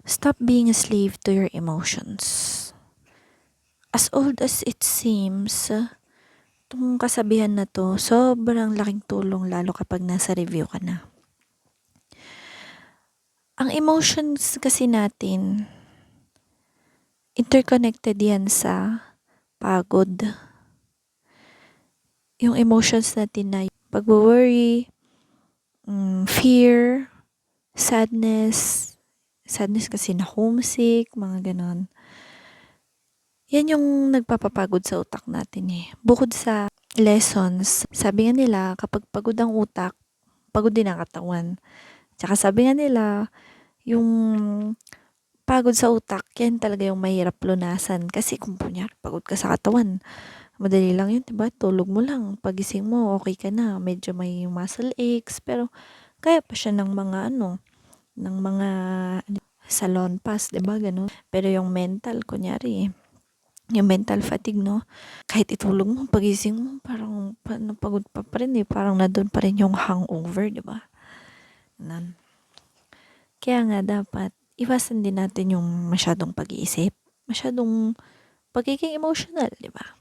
Stop being a slave to your emotions. As old as it seems, itong kasabihan na to, sobrang laking tulong lalo kapag nasa review ka na. Ang emotions kasi natin, interconnected yan sa pagod. Yung emotions natin na pag-worry, fear, sadness kasi na homesick, mga ganon. Yan yung nagpapapagod sa utak natin eh. Bukod sa lessons, sabi nga nila kapag pagod ang utak, pagod din ang katawan. Tsaka sabi nga nila, yung pagod sa utak, yan talaga yung mahirap lunasan. Kasi kung kunyari, pagod ka sa katawan, madali lang yun, diba? Tulog mo lang, pagising mo, okay ka na. Medyo may muscle aches, pero kaya pa siya ng mga ng mga salon pass, diba? Ganun. Pero yung mental, kunyari, yung mental fatigue, no? Kahit itulog mo, pagising mo, parang pagod pa rin eh. Parang nandun pa rin yung hangover, diba? Nan. Kaya nga dapat, iwasan din natin yung masyadong pag-iisip. Masyadong pagiging emotional, diba?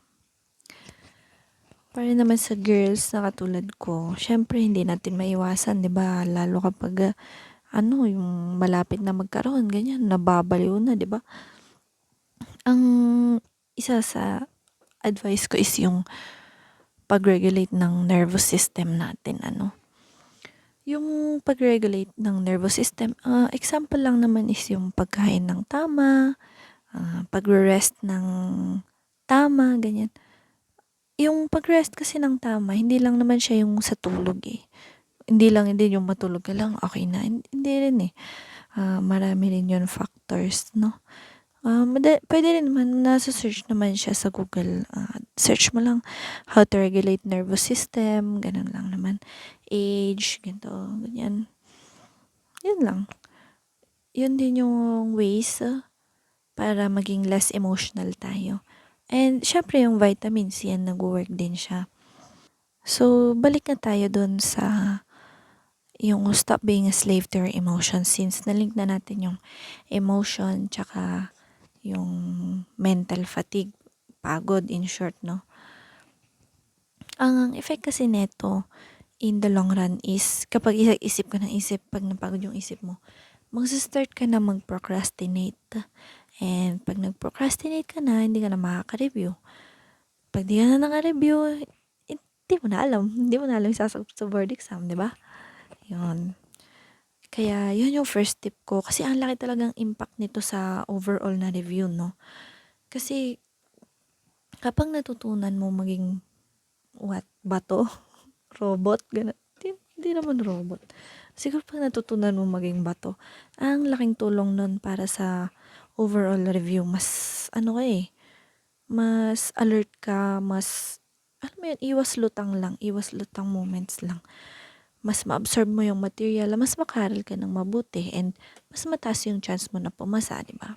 Para naman sa girls na katulad ko, syempre hindi natin maiwasan, 'di ba? Lalo kapag yung malapit na magkaroon, ganyan, nababaliw na, 'di ba? Ang isa sa advice ko is yung pag-regulate ng nervous system natin, Yung pag-regulate ng nervous system, example lang naman is yung pagkain ng tama, pagre-rest ng tama, ganyan. Yung pag-rest kasi ng tama, hindi lang naman siya yung sa tulog eh. Hindi lang din yung matulog ka lang, okay na. Hindi rin eh. Marami rin yun factors, no? Pwede rin naman, nasa search naman siya sa Google. Search mo lang how to regulate nervous system, ganun lang naman. Age, ganito, ganyan. Yun lang. Yun din yung ways para maging less emotional tayo. And syempre yung vitamins, yan nag-work din siya. So, balik na tayo dun sa yung stop being a slave to your emotions since nalink na natin yung emotion tsaka yung mental fatigue, pagod in short, no? Ang effect kasi neto in the long run is kapag isip ka ng isip, pag napagod yung isip mo, magsa-start ka na mag-procrastinate. And pag nag-procrastinate ka na, hindi ka na makaka-review. Pag di ka na naka-review, hindi mo na alam yung sasagot sa board exam, di ba? Yun. Kaya, yun yung first tip ko. Kasi ang laki talagang impact nito sa overall na review, no? Kasi, kapag natutunan mo maging, bato? Robot? Ganun. Hindi naman robot. Siguro pag natutunan mo maging bato, ang laking tulong nun para sa overall review. Mas, mas alert ka, mas, iwas lutang moments lang. Mas ma-absorb mo yung material, mas makaral ka ng mabuti, and mas mataas yung chance mo na pumasa, di ba?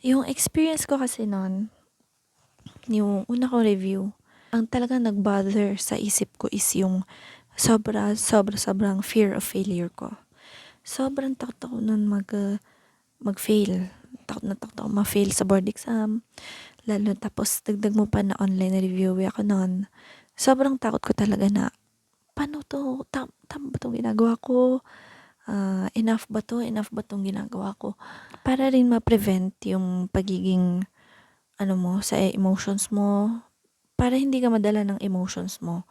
Yung experience ko kasi noon, yung una kong review, ang talagang nag-bother sa isip ko is yung sobrang fear of failure ko. Sobrang takot ako nun mag-fail. Takot ako ma-fail sa board exam. Lalo tapos dagdag mo pa na online review ako noon. Sobrang takot ko talaga na paano to? Tama ba itong ginagawa ko? Enough ba to? Enough ba itong ginagawa ko? Para rin ma-prevent yung pagiging, sa emotions mo. Para hindi ka madala ng emotions mo.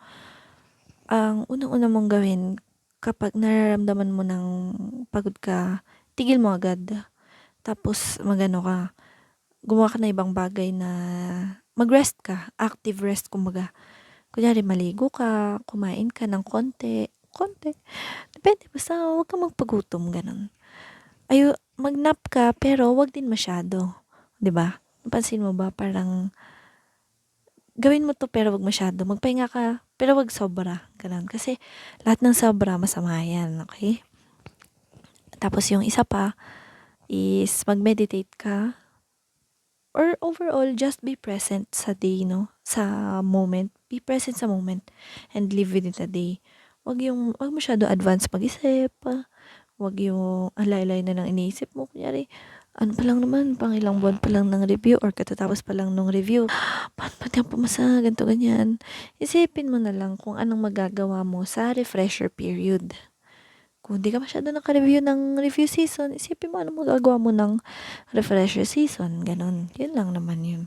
Ang unang-una mong gawin, kapag nararamdaman mo ng pagod ka, tigil mo agad. Tapos, gumawa ka na ibang bagay na mag-rest ka, active rest kumbaga. Kunyari, maligo ka, kumain ka ng konti. Depende, basta huwag kang magpagutom, ganun. Mag-nap ka, pero huwag din masyado. 'Di ba? Napansin mo ba, parang, gawin mo to pero huwag masyado. Magpahinga ka, pero huwag sobra. Ganun. Kasi, lahat ng sobra, masama yan, okay? Tapos, yung isa pa, is mag-meditate ka. Or overall, just be present sa day, no? Sa moment. Be present sa moment and live within the day. Wag masyado advance mag-isip. Wag yung alay-alay na ng iniisip mo. Kunyari, ano pa lang naman, pang ilang buwan pa lang ng review or katatapos pa lang ng review. Paano ba di ako pumasa? Ganito, ganyan. Isipin mo na lang kung anong magagawa mo sa refresher period. Kung di ka masyado naka-review ng review season, isipin mo anong magagawa mo ng refresher season. Ganon. Yun lang naman yun.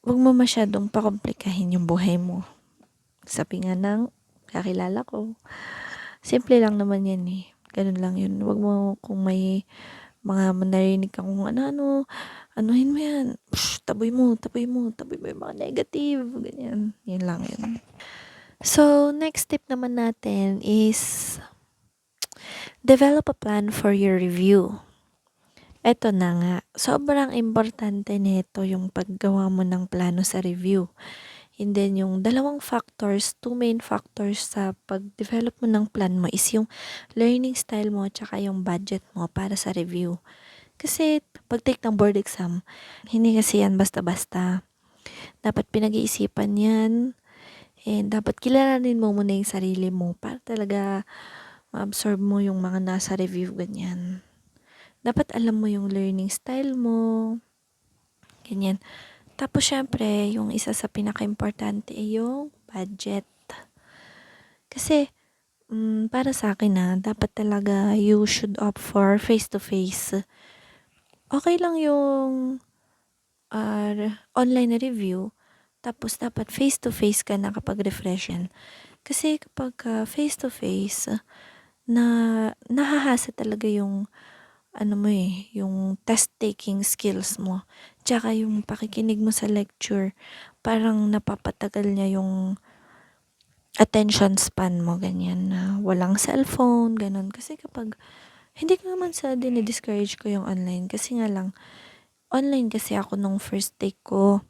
Huwag mo masyadong pakomplikahin yung buhay mo. Sabi nga ng kakilala ko, simple lang naman yan eh. Ganun lang yun. Huwag mo kung may mga narinig ka kung ano-ano, anuhin mo yan. Psh, taboy mo yung mga negative. Ganyan. Yun lang yun. So, next tip naman natin is develop a plan for your review. Eto na nga, sobrang importante nito yung paggawa mo ng plano sa review. And then yung two main factors sa pag-develop mo ng plan mo is yung learning style mo tsaka yung budget mo para sa review. Kasi pag-take ng board exam, hindi kasi yan basta-basta. Dapat pinag-iisipan yan and dapat kilalanin mo muna yung sarili mo para talaga ma-absorb mo yung mga nasa review, ganyan. Dapat alam mo yung learning style mo, ganyan. Tapos, syempre, yung isa sa pinaka-importante ay yung budget. Kasi, para sa akin dapat talaga you should opt for face-to-face. Okay lang yung online na review, tapos dapat face-to-face ka na kapag refresh yan. Kasi kapag face-to-face, na nahahasa talaga yung yung test-taking skills mo. Tsaka yung pakikinig mo sa lecture, parang napapatagal niya yung attention span mo, ganyan, na walang cellphone, ganun. Kasi kapag, hindi ko naman sa dinidiscourage ko yung online, kasi nga lang, online kasi ako nung first take ko.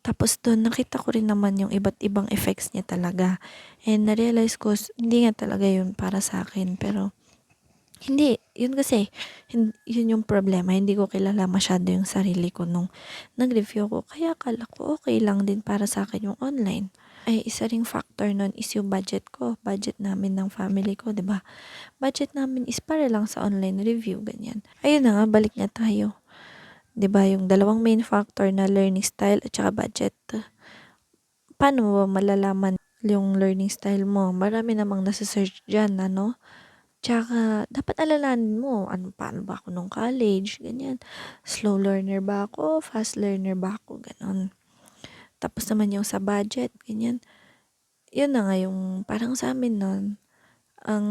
Tapos doon, nakita ko rin naman yung iba't ibang effects niya talaga. And na-realize ko, hindi nga talaga yun para sa akin, pero, hindi, yun kasi, yun yung problema. Hindi ko kilala masyado yung sarili ko nung nag-review ko. Kaya akala ko okay lang din para sa akin yung online. Ay, isa ring factor nun is yung budget ko. Budget namin ng family ko, 'di ba? Budget namin is para lang sa online review, ganyan. Ayun na nga, balik na tayo. 'Di ba, yung dalawang main factor na learning style at saka budget. Paano mo ba malalaman yung learning style mo? Marami namang nasa-search diyan, ano? Tsaka, dapat alalahanin mo, paano ba ako nung college, ganyan. Slow learner ba ako? Fast learner ba ako? Ganon. Tapos naman yung sa budget, ganyan. Yun na nga yung, parang sa amin nun, ang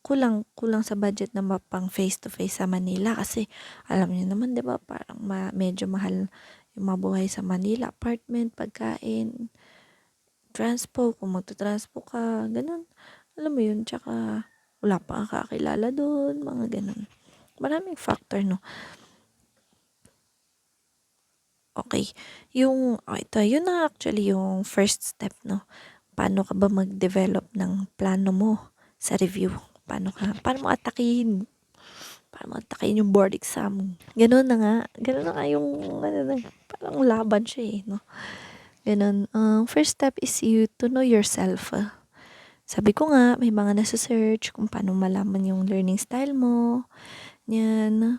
kulang sa budget na mapang face-to-face sa Manila. Kasi, alam niyo naman, di ba, parang medyo mahal yung mabuhay sa Manila. Apartment, pagkain, transpo, kung magta-transpo ka, ganon. Alam mo yun, tsaka, wala pa kang kakilala doon, mga ganun. Maraming factor, no? Okay. Ito, yun na actually yung first step, no? Paano ka ba mag-develop ng plano mo sa review? Paano mo atakihin? Paano mo atakihin yung board exam? Ganun na nga yung, parang laban siya no? Ganun. First step is you to know yourself. Sabi ko nga, may mga nasa-search kung paano malaman yung learning style mo. Yan.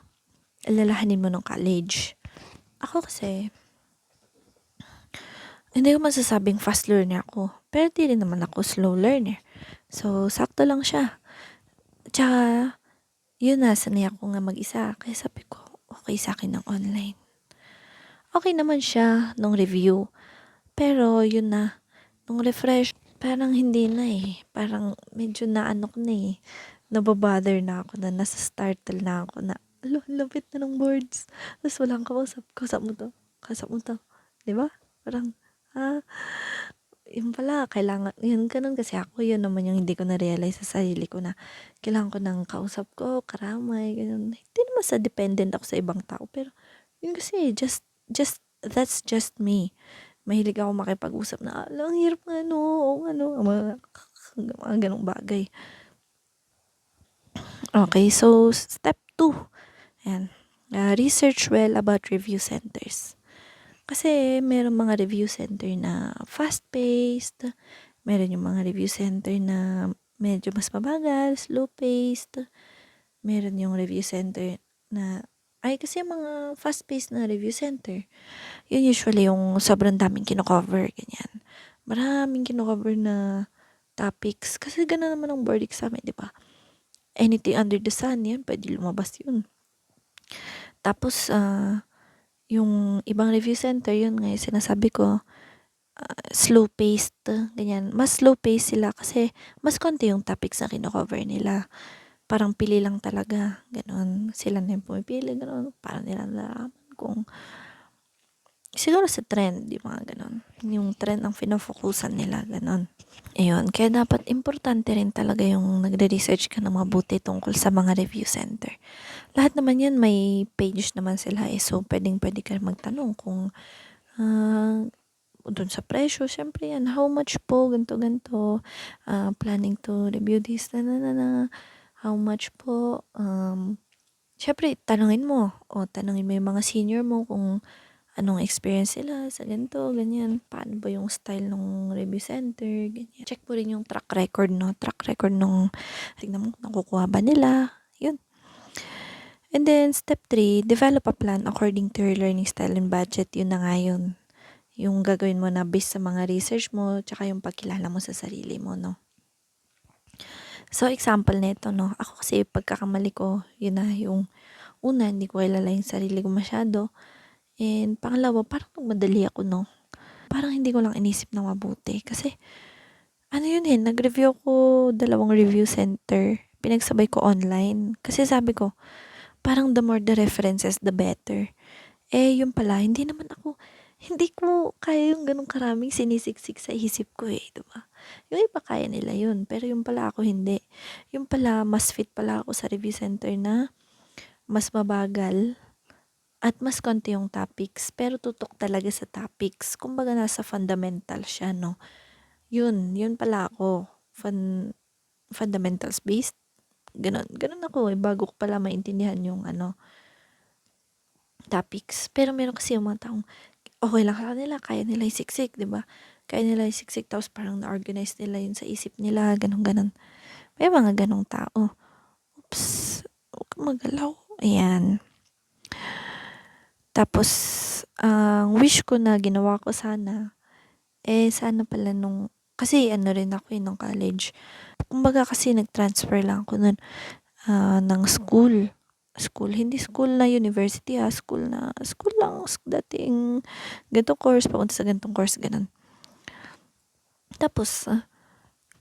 Alalahanin mo ng college. Ako kasi, hindi ko masasabing fast learner ako. Pero di rin naman ako slow learner. So, sakto lang siya. Tsaka, yun sanay ako nga mag-isa. Kaya sabi ko, okay sa akin ng online. Okay naman siya nung review. Pero, yun nung refresh, parang hindi na Parang medyo naano ko na nababother na ako na nasa startle na ako na, lapit na ng boards. Tapos walang kausap. Kausap mo to. Diba? Parang, yun pala, kailangan, yun ganun kasi ako, yun naman yung hindi ko na-realize sa sarili ko na kailangan ko ng kausap ko, karamay, ganun. Hindi naman sa dependent ako sa ibang tao, pero yun kasi, that's just me. Mahilig ako makipag-usap na, ang hirap nga mga ganong bagay. Okay, so step 2. Ayan. Research well about review centers. Kasi meron mga review center na fast-paced, meron yung mga review center na medyo mas mabagal, slow-paced. Meron yung review center na, ay kasi yung mga fast-paced na review center, yun usually yung sobrang daming kino-cover, ganyan. Maraming kino-cover na topics. Kasi gano'n naman ang board exam, di ba? Anything under the sun, yan, pwede lumabas yun. Tapos, yung ibang review center, yun nga yung sinasabi ko, slow-paced, ganyan. Mas slow-paced sila kasi mas konti yung topics na kino-cover nila. Parang pili lang talaga, gano'n. Sila na yung pumipili, gano'n. Parang nila nalalaman kung siguro sa trend, yung mga gano'n. Yung trend ang finofokusan nila, gano'n. Ayun, kaya dapat importante rin talaga yung nagre-research ka ng mabuti tungkol sa mga review center. Lahat naman yan, may page naman sila eh. So, pwedeng-pwede ka magtanong kung dun sa presyo, syempre yan, how much po, ganto-ganto, planning to review this, how much po, syempre, tanungin mo yung mga senior mo kung anong experience sila sa ganito, ganyan, paano ba yung style ng review center, ganyan. Check mo rin yung track record, no? Track record nung, tignan mo, nakukuha ba nila, yun. And then, step 3, develop a plan according to your learning style and budget, yun na nga yun. Yung gagawin mo na based sa mga research mo, tsaka yung pagkilala mo sa sarili mo, no? So, example nito, no? Ako kasi pagkakamali ko, yun na yung una, hindi ko kilala yung sarili ko masyado. And pangalawa, parang nagmadali ako, no? Parang hindi ko lang inisip na mabuti. Kasi, ano yun eh, nag-review ko 2 review center. Pinagsabay ko online. Kasi sabi ko, parang the more the references, the better. Eh, yun pala, hindi ko kaya yung ganun karaming sinisiksik sa isip ko eh, diba? Yung iba kaya nila yun, pero yung pala ako hindi. Yung pala, mas fit pala ako sa review center na mas mabagal at mas konti yung topics, pero tutok talaga sa topics. Kumbaga nasa fundamental siya, no? Yun pala ako. Fundamentals based. Ganun ako eh, bago ko pala maintindihan yung topics. Pero meron kasi yung mga taong okay lang sa kanila, kaya nila isiksik, di ba? Kaya nila isiksik, tapos parang na-organize nila yun sa isip nila, ganun. May mga ganong tao. Oops, huwag kang magalaw. Ayan. Tapos, ang wish ko na ginawa ko sana, sana pala kasi rin ako nung college. Kumbaga kasi nag-transfer lang ako nun, ng school. Hindi school na university school lang, dating ganitong course, papunta sa ganitong course, ganun. Tapos,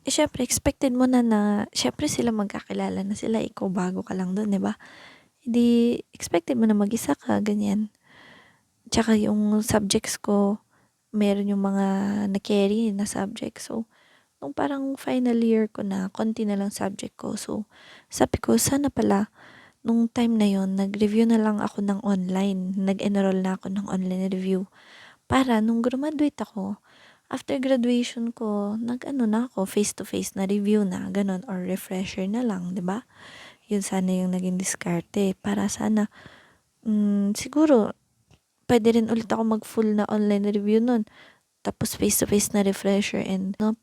syempre, expected mo na syempre sila magkakilala na sila, ikaw bago ka lang doon, di ba? Hindi, expected mo na mag-isa ka, ganyan. Tsaka yung subjects ko, meron yung mga na-carry na subjects. So, nung parang final year ko na, konti na lang subject ko. So, sabi ko, sana pala, nung time na yon nag-review na lang ako ng online. Nag-enroll na ako ng online review. Para nung graduate ako, after graduation ko, na ako, face-to-face na review na, ganun, or refresher na lang, di ba? Yun sana yung naging diskarte. Para sana, siguro, pwede rin ulit ako mag-full na online review nun. Tapos face-to-face na refresher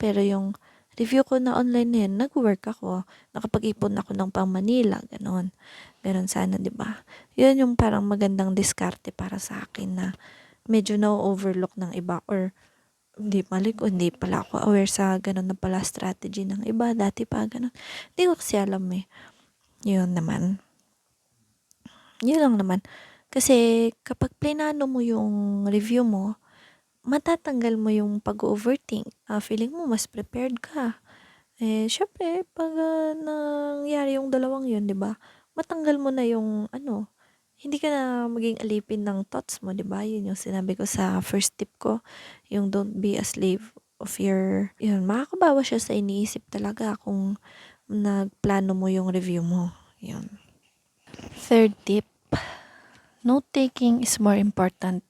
pero yung review ko na online na yun, nag-work ako. Nakapag-ipon ako ng pang Manila, ganon. Ganon sana, di ba? Yun yung parang magandang diskarte para sa akin na medyo na-overlook ng iba or hindi pala ako aware sa ganon na pala strategy ng iba. Dati pa, ganon. Hindi ko kasi alam eh. Yun naman. Yun lang naman. Kasi kapag plinano mo yung review mo, matatanggal mo yung pag-overthink. Feeling mo mas prepared ka. Syempre, pag nangyari yung dalawang yun, di ba? Matanggal mo na yung hindi ka na maging alipin ng thoughts mo, di ba? Yun yung sinabi ko sa first tip ko, yung don't be a slave of yun, makakabawa siya sa iniisip talaga kung nagplano mo yung review mo. Yun. Third tip, note-taking is more important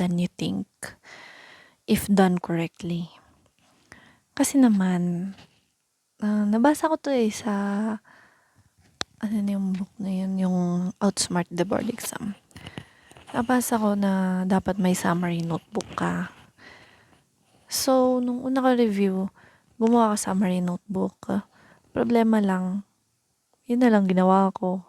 than you think if done correctly. Kasi naman, nabasa ko to sa yung book na yun, yung Outsmart the Board Exam. Nabasa ko na dapat may summary notebook ka. So, nung una ka review, gumawa ka summary notebook. Problema lang, yun na lang ginawa ko.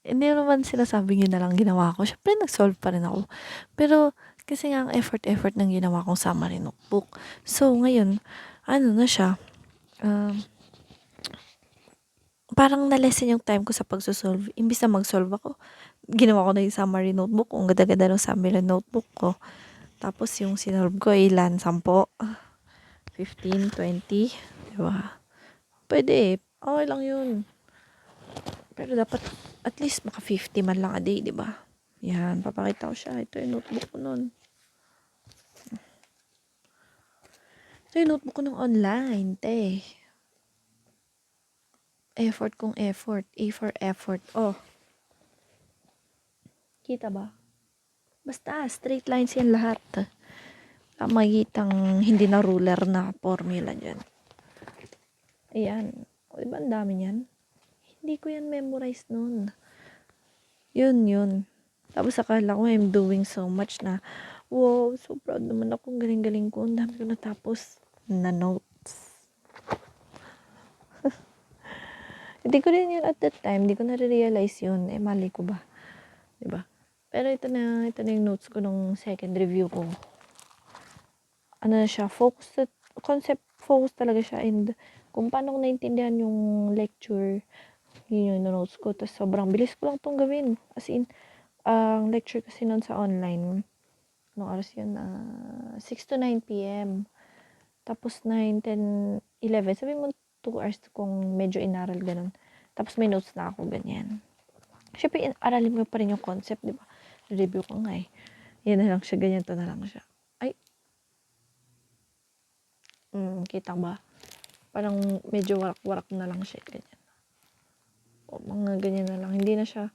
Hindi naman sinasabing yun na lang ginawa ko. Siyempre, nag-solve pa rin ako. Pero, kasi nga ang effort ng ginawa kong summary notebook. So, ngayon, ano na siya, um, parang na-lessen yung time ko sa pagsosolve. Imbis na mag-solve ako, ginawa ko na yung summary notebook ko. Ang ganda-ganda ng summary notebook ko. Tapos yung sinolve ko, ilan? 10? 15? 20? Diba? Pwede eh. Okay lang yun. Pero dapat at least maka 50 man lang a day, diba? Yan, papakita ko siya. Ito yung notebook ko nun. Ito yung notebook ko nung online, te. Effort kong effort. A for effort. Oh, kita ba? Basta, straight lines yan lahat. Ang makikitang hindi na ruler na formula dyan. Ayan. O, diba ang dami niyan? Hindi ko yan memorize nun. Yun. Tapos akala ko I'm doing so much na, wow, so proud naman ako. Galing-galing ko. Ang dami ko natapos na notes. Hindi ko rin yun at that time. Hindi ko na-realize yun. Eh, mali ko ba? Diba? Pero ito na yung notes ko nung second review ko. Ano na siya, concept focus talaga siya, and kung paano ko naintindihan yung lecture, yun yung notes ko. Tapos sobrang bilis ko lang itong gawin. As in, ang lecture kasi nun sa online, anong oras yun? 6 to 9 p.m. Tapos 9, 10, 11. Sabi mo 2 hours kung medyo inaral ganun. Tapos may notes na ako, ganyan. Siyempre, aralin mo pa rin yung concept, di ba? Review ko nga eh. Yan na lang siya, ganyan to na lang siya. Ay, kita ba? Parang medyo warak-warak na lang siya, ganyan. O, mga ganyan na lang. Hindi na siya,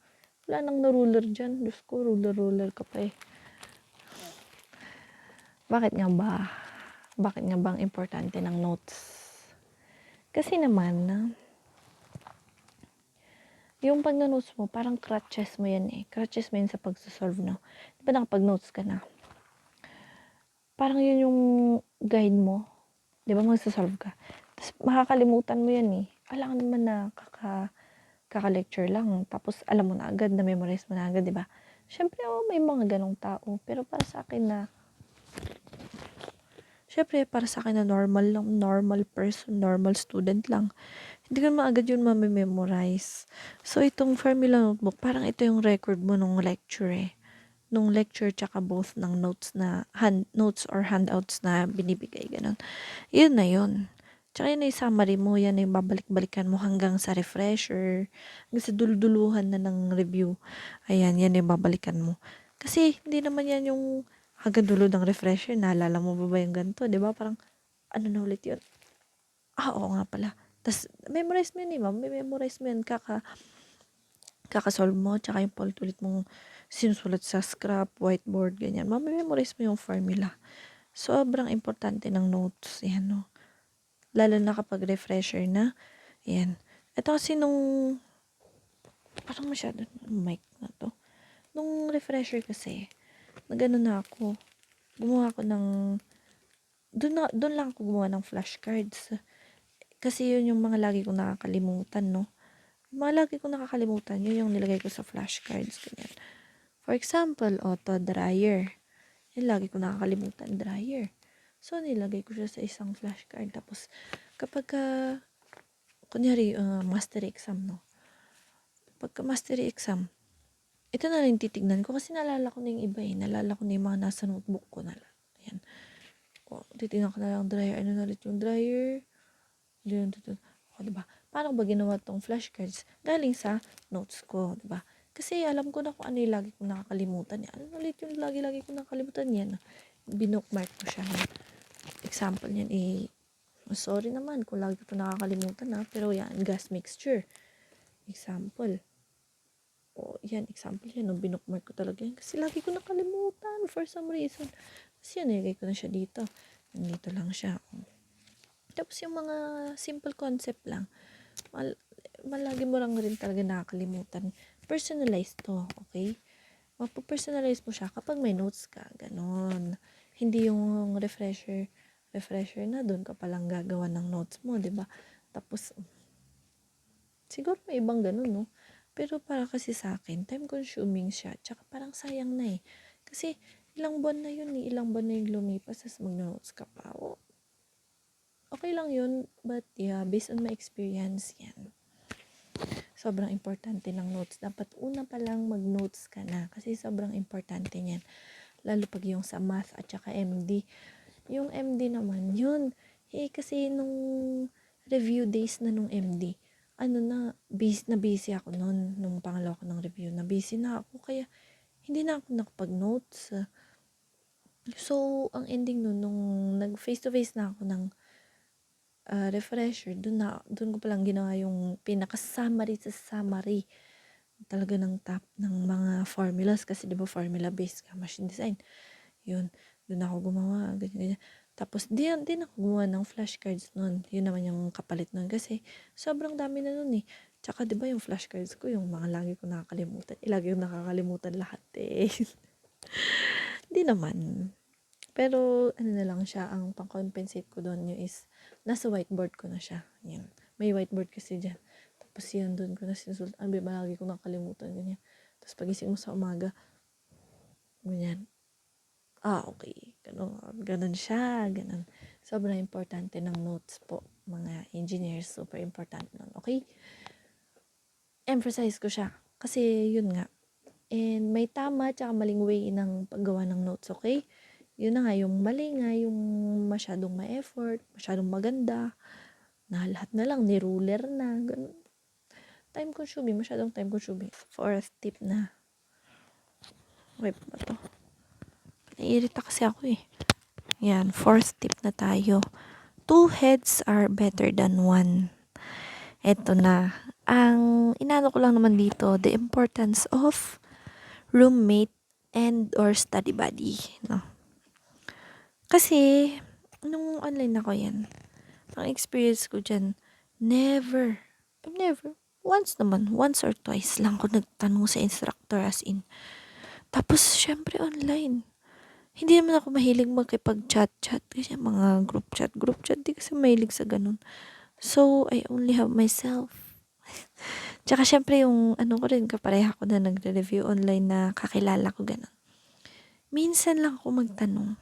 wala nang na-ruler dyan. Diyos ko, ruler ka pa eh. Bakit nga ba? Bakit nga ba ang importante ng notes? Kasi naman, yung pag na-notes mo, parang crutches mo yan eh. Crutches mo yan sa pagsasolve, no? Di ba nakapag-notes ka na? Parang yun yung guide mo. Di ba magsasolve ka? Tapos makakalimutan mo yan eh. Alam naman na kaka-lecture lang. Tapos alam mo na agad, na-memorize mo na agad, di ba? Siyempre, may mga ganong tao. Pero para sa akin na, normal person, normal student lang. Hindi ko naman agad yun mamememorize. So, itong formula notebook, parang ito yung record mo nung lecture eh. Nung lecture, tsaka both ng notes or handouts na binibigay, ganun. Yun na yun. Tsaka yun na yung summary mo, yan na yung babalik-balikan mo hanggang sa refresher, hanggang sa duluduluhan na ng review. Ayan, yan na yung babalikan mo. Kasi, hindi naman yan yung hanggang dulo ng refresher, naalala mo ba yung ganito, di ba? Parang, ano na ulit yun? Oo nga pala. Tapos, memorize mo yun eh, ma'am. Memorize mo yun, kakasolve mo, tsaka yung ulit mong sinusulat sa scrap, whiteboard, ganyan. Memorize mo yung formula. Sobrang importante ng notes. Yan, no? Lalo na kapag refresher na. Yan. Ito kasi parang masyado mic na to. Nung refresher kasi, nagano na ako. Gumawa ako ng, doon lang ako gumawa ng flashcards. Kasi yun yung mga lagi kong nakakalimutan, no? Mga lagi kong nakakalimutan, yun yung nilagay ko sa flashcards. Ganyan. For example, auto dryer. Yung lagi ko nakakalimutan, dryer. So, nilagay ko siya sa isang flashcard. Tapos, kapag, kunyari, mastery exam, no? Pagka mastery exam, ito na lang titignan ko kasi naalala ko na yung iba eh. Naalala ko na yung mga nasa notebook ko na. Ayan. O, titignan ko na lang dryer. Ano na ulit yung dryer? O, diba? Paano ba ginawa tong flashcards? Galing sa notes ko, diba? Kasi alam ko na kung ano yung lagi kong nakakalimutan. Ano ulit yung lagi-lagi kong nakakalimutan yan? Binookmark ko siya. Example niyan eh, sorry naman kung lagi ko nakakalimutan na, pero yan, gas mixture. Example. O, yan, example yan. No, binookmark ko talaga yan. Kasi lagi ko nakalimutan for some reason. Kasi yan, nilagay ko na siya dito. Nandito lang siya. Tapos yung mga simple concept lang, malagi mo lang rin talaga nakakalimutan. Personalize to, okay? Mapapersonalize mo siya kapag may notes ka. Ganon. Hindi yung refresher na doon ka palang gagawa ng notes mo, 'di ba? Tapos Siguro may ibang gano'n 'no? Pero para kasi sa'kin time consuming siya tsaka parang sayang na, eh. Kasi ilang buwan na 'yun, eh, ilang buwan na 'yung lumipas ta's magno-notes ka pa. Okey lang 'yun, but yeah, based on my experience 'yan, sobrang importante ng notes. Dapat una pa lang mag-notes ka na kasi sobrang importante niyan, lalo 'pag 'yung sa math at saka MD. 'Yung MD naman 'yun, kasi nung review days na nung MD, ano na busy ako nun, nung pangalawa ko ng review, na busy na ako kaya hindi na ako nakapag-notes. So, ang ending nun nung nag face to face na ako ng, refresher, dun ko palang ginawa yung pinaka-summary sa summary talaga ng top ng mga formulas kasi 'di ba formula based ka machine design. Yun, dun ako gumawa, ganyan, ganyan. Tapos din ako gumawa ng flashcards nun. Yun naman yung kapalit nun kasi sobrang dami na nun, eh. Tsaka 'di ba yung flashcards ko yung mga lagi ko nakakalimutan, lagi kong nakakalimutan lahat, eh. Hindi naman. Pero ano na lang siya, ang pang-compensate ko dun yung is nasa whiteboard ko na siya, yan. May whiteboard kasi diyan. Tapos yun dun ko na sinusulat, ano ba lagi kong nakakalimutan, ganyan. Tapos pagising mo sa umaga, ganyan. Okay, gano'n siya, gano'n. Sobrang importante ng notes po, mga engineers, super importante nun, okey? Emphasize ko siya kasi yun nga, and may tama tsaka maling way ng paggawa ng notes, okey? Yun na nga, yung mali nga, yung masyadong ma-effort, masyadong maganda, na lahat na lang ni-ruler na, gano'n. Time consuming, masyadong time consuming. Fourth tip na, okey pa ba 'to? Naiirita kasi ako, eh. Yan, fourth tip na tayo. Two heads are better than one. Eto na. Ang inano ko lang naman dito, the importance of roommate and or study buddy, no? Kasi, nung online ako yan, ang experience ko dyan, never, once or twice lang ako nagtanong sa instructor as in. Tapos, syempre online. Hindi naman ako mahilig makipag-chat-chat kasi mga group chat, di kasi mahilig sa ganun. So, I only have myself. Tsaka syempre yung ano ko rin, kapareha ko na nagre-review online na kakilala ko ganun. Minsan lang ako magtanong.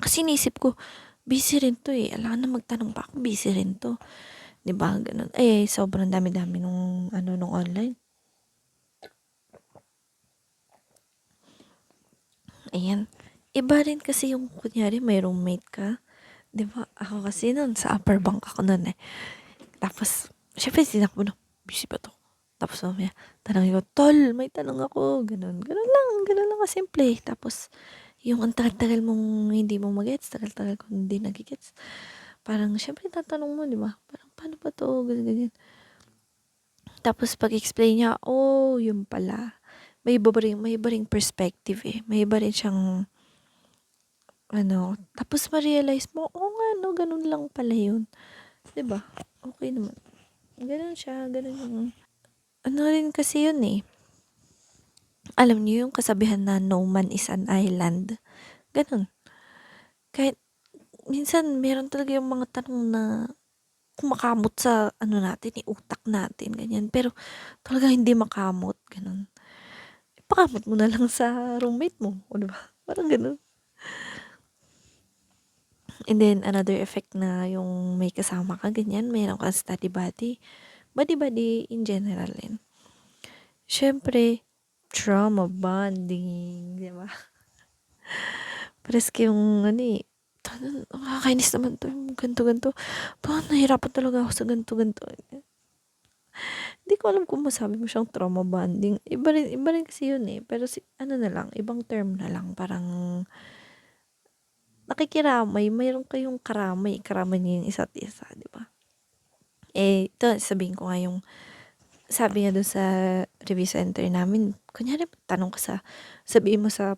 Kasi inisip ko, busy rin to eh. Alam na magtanong pa ako, busy rin to. 'Di ba? Ganun. Eh, sobrang dami-dami nung online. Ayan. Iba rin kasi yung kunyari may roommate ka. 'Di ba? Ako kasi nun, sa upper bunk ako nun eh. Tapos, syempre sinak mo na, busy ba to? Tapos mamaya, tanongin ko, tol, may tanong ako. Ganun. Ganun lang kasimple. Tapos, yung ang tagal-tagal mong hindi mo magets, tagal-tagal ko hindi nagigets. Parang, syempre tatanong mo, di ba? Parang, paano ba to? Ganyan, ganyan. Tapos, pag-explain niya, oh, yun pala. May iba ring perspective eh. May iba rin siyang, tapos ma-realize mo, oh nga, no, ganun lang pala yun. Diba? Okay naman. Ganun siya, ganun yung, ano rin kasi yun eh. Alam niyo yung kasabihan na no man is an island. Ganun. Kahit, minsan, meron talaga yung mga tanong na kumakamot sa, natin, utak natin, ganyan. Pero, talaga hindi makamot, ganun. Ipakamot mo na lang sa roommate mo, o diba? Parang ganun. And then, another effect na yung may kasama ka, ganyan, mayroon kang study buddy. Buddy-buddy in general din. Syempre, trauma bonding, di ba? Preske yung, nakakainis naman to, yung ganto-ganto. Parang nahirapan talaga ako sa ganto-ganto. Hindi ko alam kung masabi mo siyang trauma bonding. Iba rin kasi yun eh. Pero na lang, ibang term na lang. Parang, nakikiramay, mayroon kayong karamay niyo yung isa't isa, di ba? Eh, ito, sabihin ko nga yung, sabi nga doon sa review center namin, kunyari, tanong ka sabihin mo sa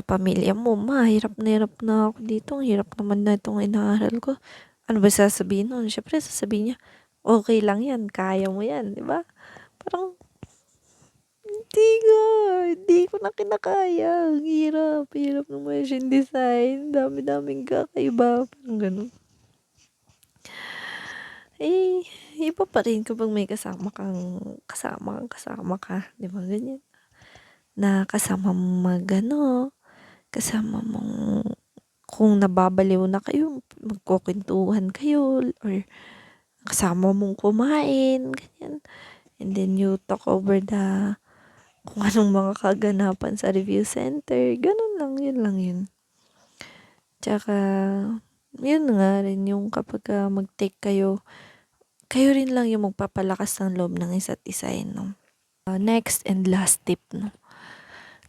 pamilya mo, ma, hirap na ako dito, ang hirap naman na itong inaaral ko. Ano ba sasabihin nun? Syempre, sasabihin niya, okay lang yan, kaya mo yan, di ba? Parang, hindi ko na kinakaya. Ang hirap ng machine design. Dami-daming kakaiba. Parang ganun. eh, iba pa rin kapag may kasama ka, 'di ba, ganyan. Na kasama mong kasama mong kung nababaliw na kayo, magkukuwentuhan kayo or kasama mong kumain, ganyan. And then you talk over kung anong mga kaganapan sa review center, ganun lang, yun lang yun. Tsaka, yun nga rin yung kapag mag-take kayo rin lang yung magpapalakas ng loob ng isa't isa, no? Next and last tip, no?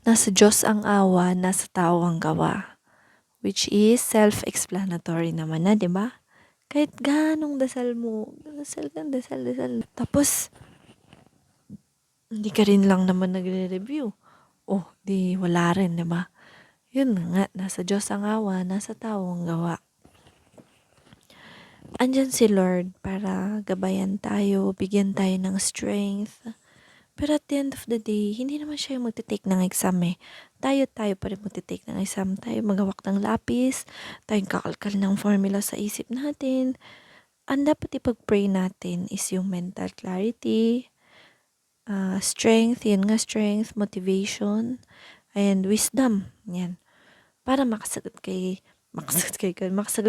Nasa Diyos ang awa, nasa tao ang gawa. Which is self-explanatory naman na, di ba? Kahit ganong dasal mo, dasal ka, dasal. Tapos, hindi ka rin lang naman nagre-review. Oh, di wala rin, di ba? Yun nga, nasa Diyos ang awa, nasa tao ang gawa. Andyan si Lord para gabayan tayo, bigyan tayo ng strength. Pero at the end of the day, hindi naman siya yung magte-take ng exam eh. Tayo pa rin magte-take ng exam. Tayo magawak ng lapis, tayong kakalkal ng formula sa isip natin. Ang dapat ipag-pray natin is yung mental clarity, strength, yun nga strength, motivation, and wisdom. Yan. Para makasagot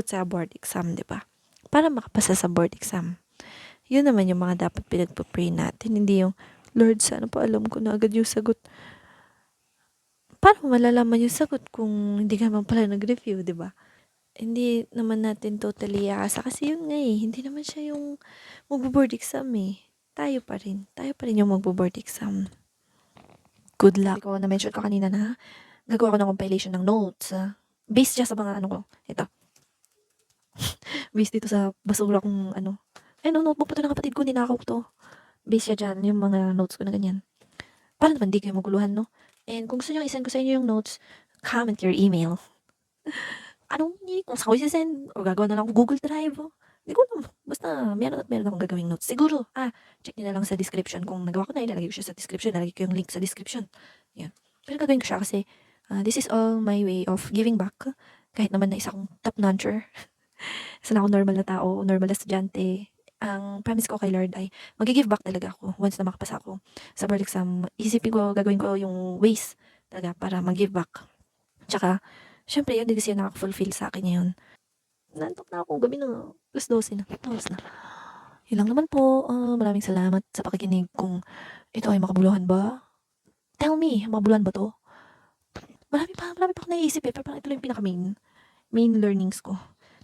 sa board exam, di ba? Para makapasa sa board exam. Yun naman yung mga dapat pinagpa-pray natin. Hindi yung, Lord, sana po alam ko na agad yung sagot. Paano malalaman yung sagot kung hindi ka naman pala nag-review, di ba? Hindi naman natin totally aasa. Kasi yun nga eh, hindi naman siya yung magbo-board exam eh. Tayo pa rin yung magbo-board exam. Good luck. Ko na-mention ko kanina na gagawa ko ng compilation ng notes. Based siya sa mga ano ko. Ito. Based dito sa basura kong notebook pa to ng kapatid ko, ninakaw ko to. Based siya dyan, yung mga notes ko na ganyan. Para naman di kayo maguluhan, no? And kung gusto nyo, isend ko sa inyo yung notes, comment your email. Kung saan ko isend, o gagawa na lang ako Google Drive, Hindi ko alam. Basta, meron akong gagawing notes. Siguro, check nyo na lang sa description. Kung nagawa ko na, ilalagay ko siya sa description. Ilalagay ko yung link sa description. Yan. Pero gagawin ko siya kasi, this is all my way of giving back. Kahit naman na isa kong top-notcher. Isa na ako normal na tao, normal na estudyante. Ang promise ko kay Lord ay mag-give back talaga ako once na makapasa ako sa board exam. Isipin ko, gagawin ko yung ways talaga para mag-give back. Tsaka, syempre yun, hindi kasi yun nakaka-fulfill sa akin ngayon. Nantok na ako, gabi na, plus 12 na, tapos na. Yun lang naman po, maraming salamat sa pakikinig. Kung ito ay makabuluhan ba? Tell me, makabuluhan ba to? Marami pa ako naiisip eh, pero parang ito lang yung main learnings ko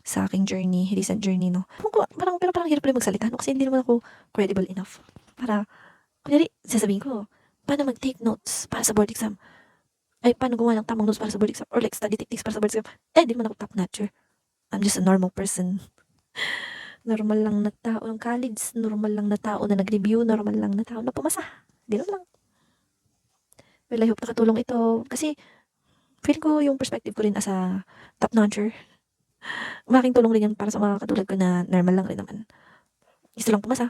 sa aking recent journey, no. Pero parang hirap rin magsalita, no, kasi hindi naman ako credible enough. Para, kunyari, sasabihin ko, paano mag-take notes para sa board exam? Ay, paano gumawa ng tamang notes para sa board exam? Or like, study techniques para sa board exam? Hindi naman ako top-notcher. I'm just a normal person. Normal lang na tao ng college, normal lang na tao na nag-review, normal lang na tao na pumasa. Ganoon lang. Well, I hope nakatulong ito. Kasi, feeling ko yung perspective ko rin as a top-notcher, malaking tulong rin yan para sa mga katulad ko na normal lang rin naman. Gusto lang pumasa.